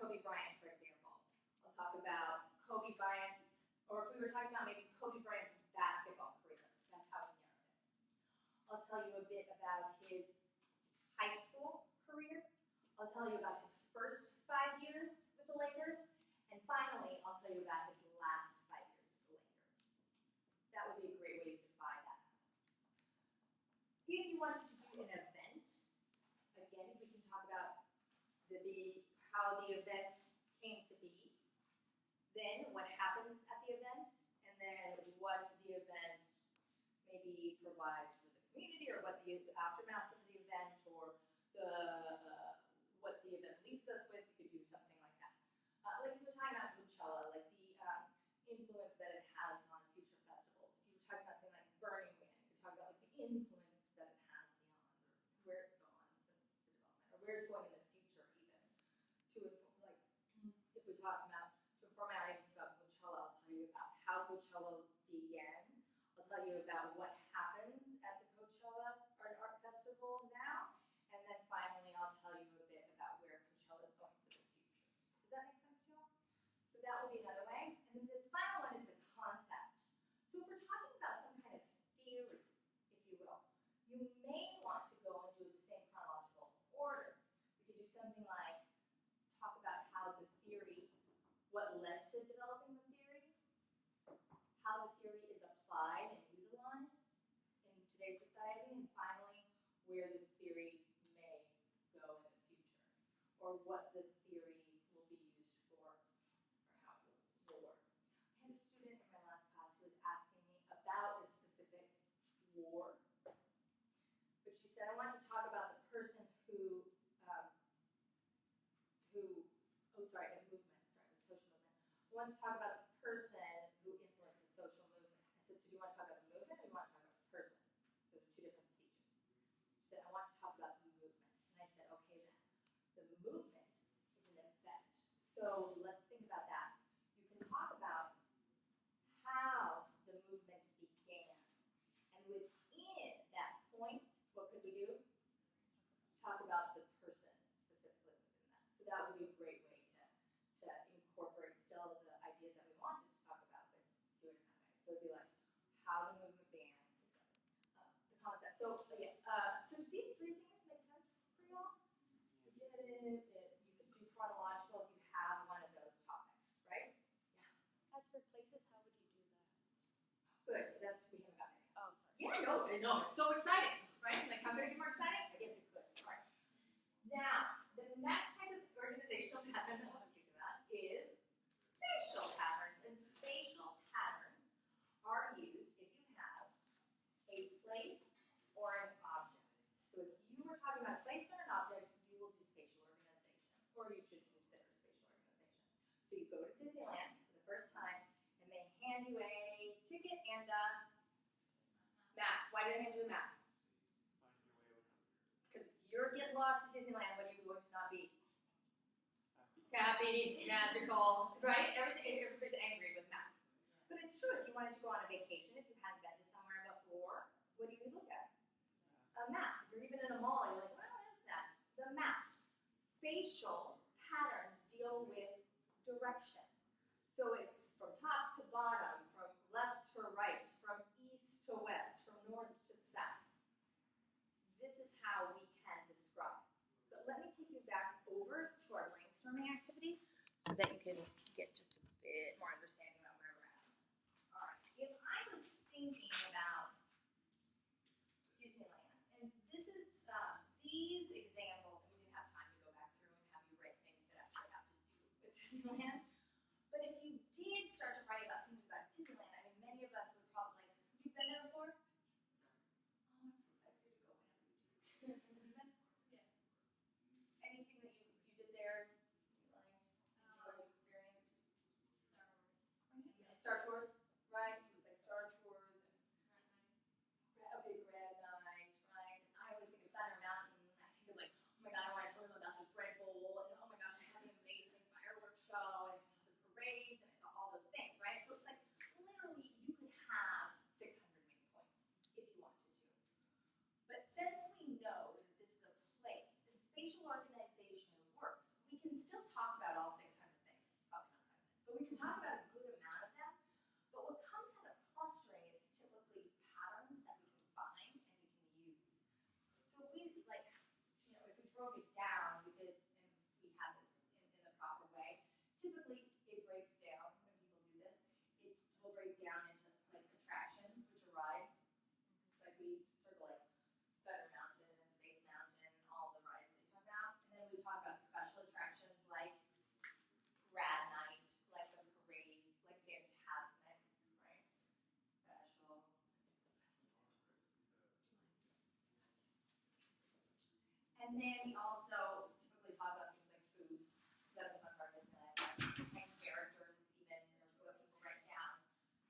Kobe Bryant, for example. I'll talk about Kobe Bryant's, or if we were talking about maybe Kobe Bryant's basketball career, that's how we narrowed it. I'll tell you a bit about his high school career. I'll tell you about his first 5 years with the Lakers. And finally, I'll tell you about his last 5 years with the Lakers. That would be a great way to divide that up. If you wanted to do an event, again, we can talk about how the event came to be, then what happens at the event, and then what the event maybe provides to the community, or what the aftermath of the event, or what the event leaves us with. You could do something like that. Like if we're talking about Coachella, like the influence that it has on future festivals. If you were talking about something like Burning Man, you could talk about like the influence that it has beyond, or where it's gone since the development, or where it's going in the future even. To inform, like if we're talking about to inform our audience about Coachella, I'll tell you about how Coachella began. I'll tell you about what happens at the Coachella Art Festival now, and then finally I'll tell you a bit about where Coachella is going for the future. Does that make sense to you all? So that will be another way. And then the final one is the concept. So if we're talking about some kind of theory, if you will, you may want to go and do it the same chronological order. We could do something like talk about how the theory, what led to developing the theory, how the theory is applied and utilized in today's society, and finally, where this theory may go in the future, or what the theory will be used for, or how it will work. I had a student in my last class who was asking me about a specific war, but she said, I want to talk about the person who a movement, sorry, a social movement. I want to talk about the person who influenced the social movement. I said, so do you want to talk about the movement, or do you want to talk about the person? Those are two different speeches. She said, I want to talk about the movement. And I said, okay then, the movement is an event. So let's think about that. You can talk about how the movement began. And within that point, what could we do? Talk about the person specifically within that. So that would be a great way to incorporate still the ideas that we wanted to talk about, but do it in that way. So it'd be like how the movement began, the concept. So so these three things make sense for y'all? You get it. You could do chronological if you have one of those topics, right? Yeah. As for places, how would you do that? Good. So that's we haven't gotten it. Oh, sorry. Yeah, no, it's so exciting, right? Like how could it get more exciting? I guess it could. All right. Now, the next type of organizational pattern that we'll speak about is spatial patterns. And spatial patterns are used if you have a place or an object. So if you were talking about a place or an object, you will do spatial organization, or you should consider spatial organization. So you go to Disneyland for the first time, and they hand you a ticket and a map. Why do they hand you a map? Because if you're getting lost at Disneyland, what are you going to not be? Happy, magical, right? Everybody's angry with maps. But it's true, if you wanted to go on a vacation, if you hadn't been to somewhere before, what do you look at? A map. If you're even in a mall, you're like, what is that? The map. Spatial patterns deal with direction. So it's from top to bottom, from left to right, from east to west, from north to south. This is how we can describe. But let me take you back over to our brainstorming activity so that you can get just a bit more understanding about where we're at on this. All right, if I was thinking about Disneyland, and this is these examples, and we didn't have time to go back through and have you write things that actually have to do with Disneyland. But if you did start to write about things about Disneyland, I mean, many of us would probably, have you been there before? Oh, I'm so excited for you to go whenever you do. Have you been? Yeah. Anything that you did there, you liked, enjoyed, experienced? Star Wars. Star Tours, right? So it's like Star Tours and Grad night. Grad Night, right? And I always think of Thunder Mountain. I think of like, oh my god, I want to tell them about the Bread Bowl, and oh my gosh, I saw the amazing fireworks show, and I saw the parades, and I saw all those things, right? So it's like literally you could have 600 main points if you wanted to. But since we know that this is a place and spatial organization works, we can still talk about all 600 broke it down, we did, and we had this in the proper way. Typically, it breaks down when people do this. It will break down into like attractions, which are rides. It's like we circle like Thunder Mountain and Space Mountain, all the rides that you talk about. And then we talk about special attractions like Grad Night, like the parades, like Fantasmic, right? Special. And then we also typically talk about things like food, because that's a fun part of Disneyland, and characters even, or what people write down.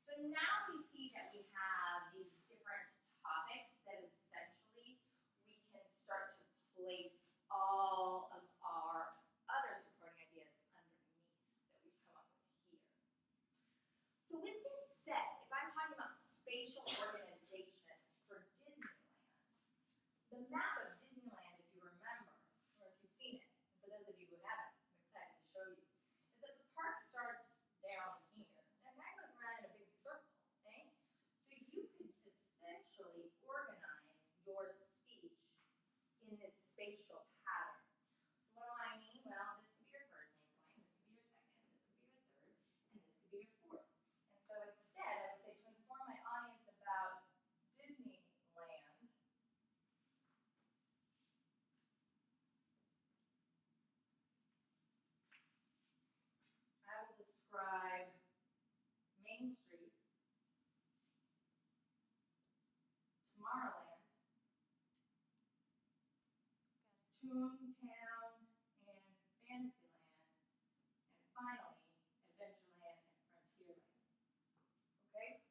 So now we see that we have these different topics that essentially we can start to place all of our other supporting ideas underneath that we've come up with here. So with this said, if I'm talking about spatial organization for Disneyland, the map of Disneyland, if you remember, or if you've seen it, and for those of you who haven't, I'm excited to show you, is that the park starts down here, and that goes around in a big circle, okay? So you could essentially organize your speech in this spatial pattern. So what do I mean? Well, this could be your first main point, this could be your second, this could be your third, and this could be your fourth. And so instead, I would say to inform my audience about Disneyland, I will describe Main Street, Tomorrowland, Toontown, and Fantasyland, and finally, Adventureland and Frontierland. Okay?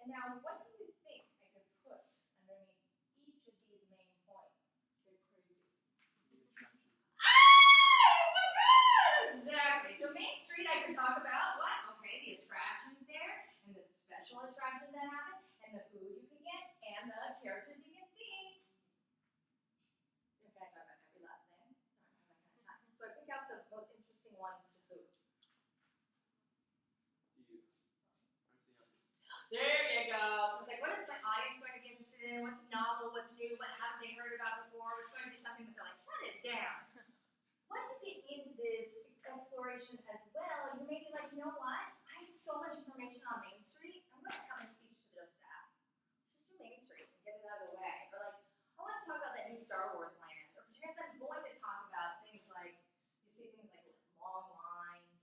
And now, what do you think I could put underneath each of these main points? They're crazy. You're so good! Exactly. So Main Street, I could talk about what? Okay, the attractions there, and the special attractions that happen, and the food you can get, and the characters you can see. In fact, I talk about every last thing. I don't have that kind of time. So I pick out the most interesting ones to who? There you go. So it's like, what is my audience going to be interested in? What's novel? What's new? What haven't they heard about before? What's going to be something that they're like, shut it down. Once you get into this exploration as well, you may be like, you know what? I have so much information on Main Street. I'm going to cut my speech to just that. Let's just do Main Street and get it out of the way. Or like, I want to talk about that new Star Wars land. Or perchance I'm going to talk about things like, you see things like long lines and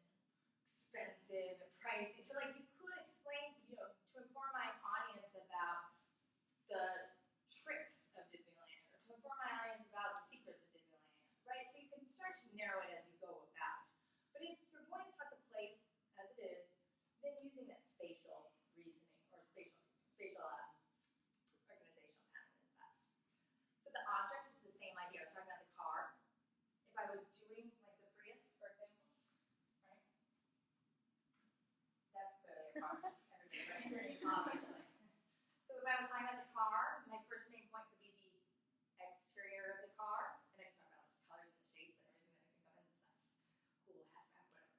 expensive and pricey. So like you could explain, you know, to inform my audience about the tricks of Disneyland, or to inform my audience about the secrets of Disneyland, right? So you can start to narrow it as you go about. But if you're going to talk the place as it is, then using that spatial reasoning, or spatial organizational pattern is best. So the objects is the same idea. I was talking about the car. If I was doing like the Prius, for example, right? That's clearly a car. Everybody, right? Obviously. So if I was talking about the car, my first main point could be the exterior of the car, and I can talk about like, the colors and the shapes and everything that can come inside. Cool, hatchback, whatever.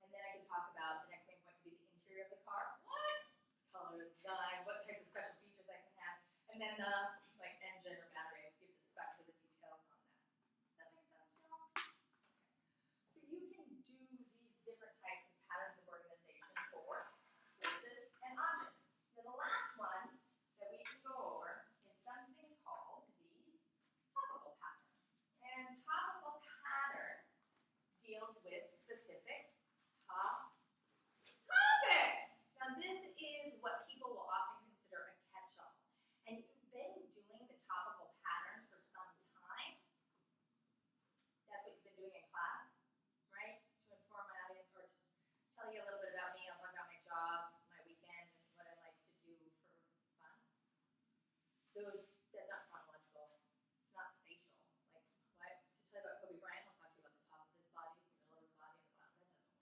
And then I can talk about the next main point could be the interior of the car. What? Color, design, what types of special features I can have, and then the like engine or battery. I give the specs or the details on that. Does that make sense to y'all? Okay. So you can do these different types of patterns of organization for places and objects. Then the last one that we can go over is something called the topical pattern. And topical pattern deals with specific topics. Now this is what people will often consider a catch-all. And you've been doing the topical pattern for some time. That's what you've been doing in class, right? To inform my audience or to tell you a little bit about me. I'll talk about my job, my weekend, and what I like to do for fun. That's not chronological. It's not spatial. Like, to tell you about Kobe Bryant, I'll talk to you about the top of his body, the middle of his body, and the bottom. That doesn't work.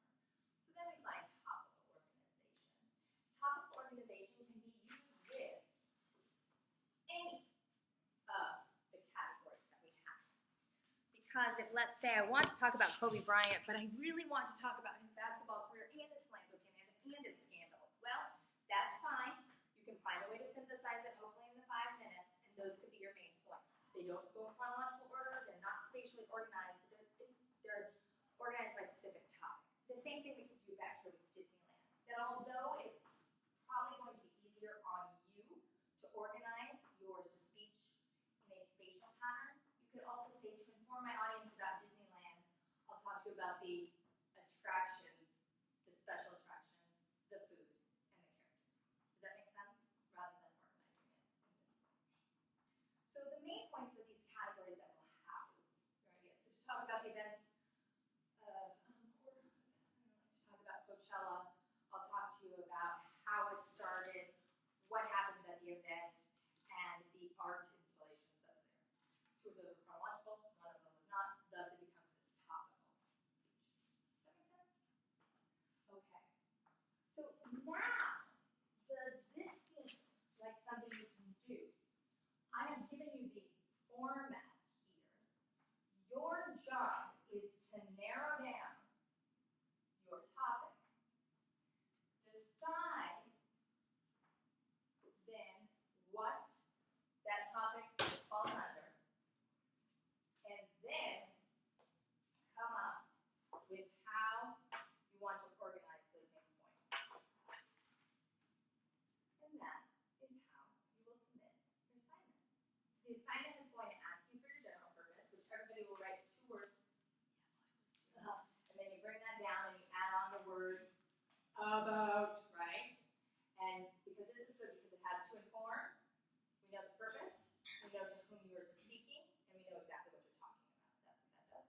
So then we find topical organization. Topical organization can be used with any of the categories that we have. Because if, let's say, I want to talk about Kobe Bryant, but I really want to talk about his basketball career and his philanthropy and his scandals, well, that's fine. You can find a way to synthesize it, hopefully in the 5 minutes, and those could be your main points. They don't go in chronological order, they're not spatial organized, but they're organized by specific topic. The same thing we could do back here with Disneyland. That although it's probably going to be easier on you to organize your speech in a spatial pattern, you could also say, to inform my audience about Disneyland, I'll talk to you about the attractions, the special attractions, the food, and the characters. Does that make sense? Rather than organizing it in this way. So the main points are these categories that will house your ideas. So to talk about the events of, I don't know, to talk about Coachella, I'll talk to you about how it started, what happens at the event, and the art installations that are there. Two of those are chronological, one of them was not, thus it becomes this topical speech. Does that make sense? Okay. So now, does this seem like something you can do? I have given you the format here. Your job is to narrow down your topic. Decide then what that topic falls under, and then come up with how you want to organize those main points. And that is how you will submit your assignment. So the assignment is going to ask you for your general purpose, which everybody will write 2 words. And then you bring that down and you add on the word about, right? And because this is good because it has to inform, we know the purpose, we know to whom you are speaking, and we know exactly what you're talking about. That's what that does.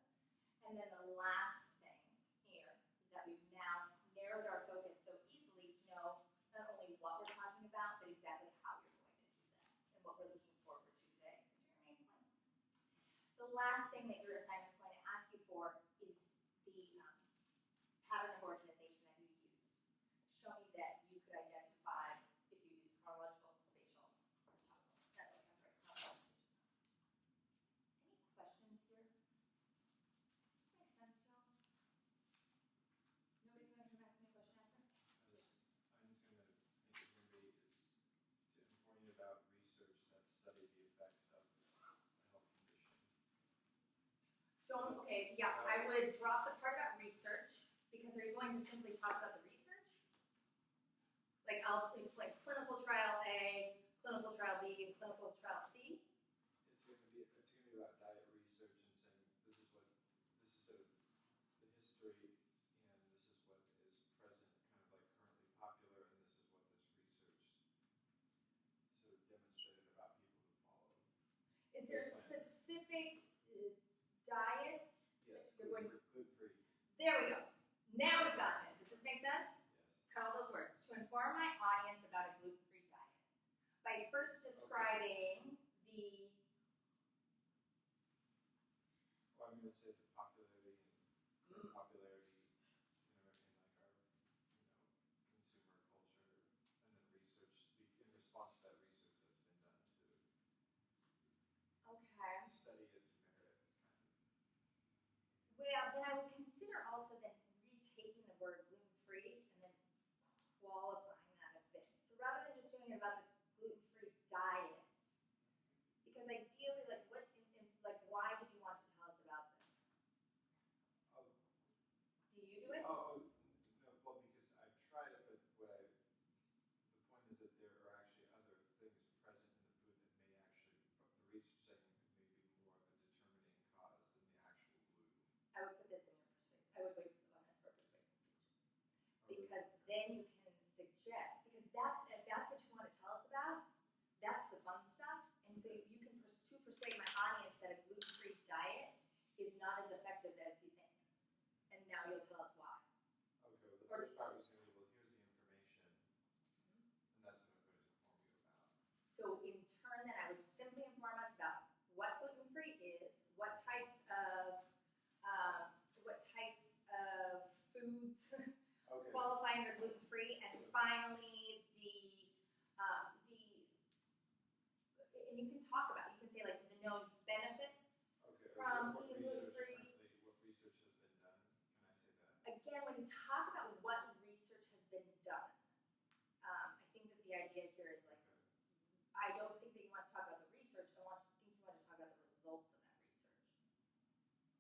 And then the last thing here is that we've now narrowed our focus so easily to know not only what we're talking about, but exactly how you're going to do that and what we're looking forward to today, which are your main points. The last thing that your assignment is going to ask you for is the pattern of organization that you used. Show me that you could identify if you use chronological, spatial, or topical. That's what I'm sorry, chronological. Any questions here? Does this make sense to all? Nobody's going to ask me a question after? I'm just going to make it maybe to inform you about research that studied the effects of a health condition. Okay, yeah, I would drop the part about research, because are you going to simply talk about the research? Like I'll explain clinical trial A, clinical trial B, and clinical trial C? It's going to be about diet research and saying this is sort of the history, and this is what is present, kind of like currently popular, and this is what this research sort of demonstrated about people who follow. Is there a specific diet? Yes, You're going gluten-free. There we go. Now we've gotten it. Does this make sense? Yes. Cut all those words. To inform my audience about a gluten-free diet. By first describing the... Well, I'm going to say the popularity and popularity in like our, consumer culture, and then research in response to that research that's been done to Okay. study its merit, kind of. Well, then I would consider also then retaking the word gluten-free and then qualifying that a bit. So rather than just doing it about the gluten-free diet, because ideally, like what, why did you want to tell us about this? Oh, Do you do it? no, well, because I've tried it, but the point is that there are actually other things present in the food that may actually, the research saying may be more of a determining cause than the actual gluten. I would put this in your persuasive. I would wait for the bonus for persuasive speech. Okay. Because then you can suggest, because if that's what you want to tell us about, that's the fun stuff. And so you can persuade my audience that a gluten-free diet is not as effective as you think. And now you'll tell us why. Okay, well, the first part was going to be, well, here's the information, and that's what I'm going to inform you about. So in turn, then I would simply inform us about what gluten-free is, what types of foods Okay. qualify under gluten-free, and finally and you can talk about, you can say like the known benefits Okay. from What eating research gluten-free. what research has been done? Can I say that? Again, when you talk about what research has been done, I think that the idea here is like, Okay. I don't think that you want to talk about the research, think you want to talk about the results of that research.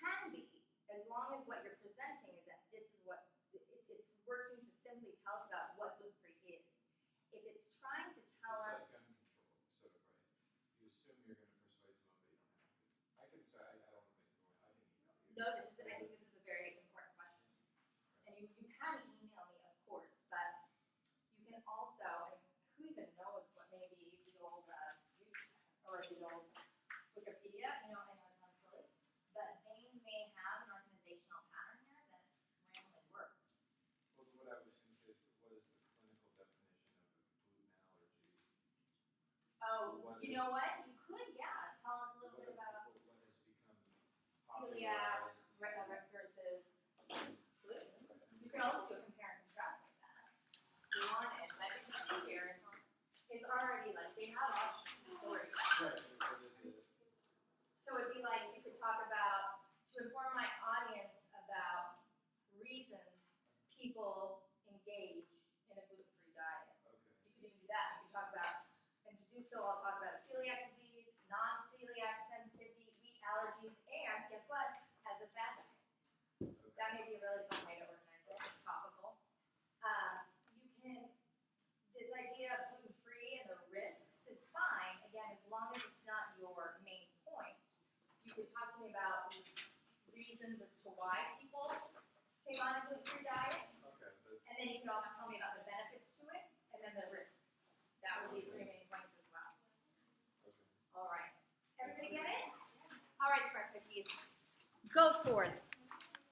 can be, as long as what you're presenting is that this is what, it's working to simply tell us about what gluten-free is. If it's trying to tell us, It's like gun control, sort of, right? You assume you're going to persuade someone, but you don't have to. I don't want to make the point. I can email you. no, I think this is a very important question. And you can email me, of course, but you can also, and who even knows what maybe the old or the old Wikipedia, I know it sounds silly, but they may have an organizational pattern here that randomly works. Well, what I was confused with, what is the clinical definition of a gluten allergy? Oh, What you is- know what? You could, yeah, tell us a little What bit about has become celiac popularized? versus gluten. You can also do a compare and contrast like that. If you wanted, but you can see here, it's already like, they have all stories. Right, what is it? So it'd be like, you could talk about, to inform my audience about reasons people engage in a gluten-free diet. Okay. You could even do that. You could talk about, and to do so, I'll talk about celiac disease, non-celiac sensitivity, wheat allergies, and guess what? As a fat diet. Okay. That may be a really fun way to organize it. It's topical. You can, this idea of gluten-free and the risks is fine, again, as long as it's not your main point. You could talk to me about reasons as to why people take on a gluten-free diet, Okay, but and then you could also tell me about the benefits to it, and then the risks. That would be three main points as well. okay. All right. Everybody get it? All right, smart cookies. Go forth.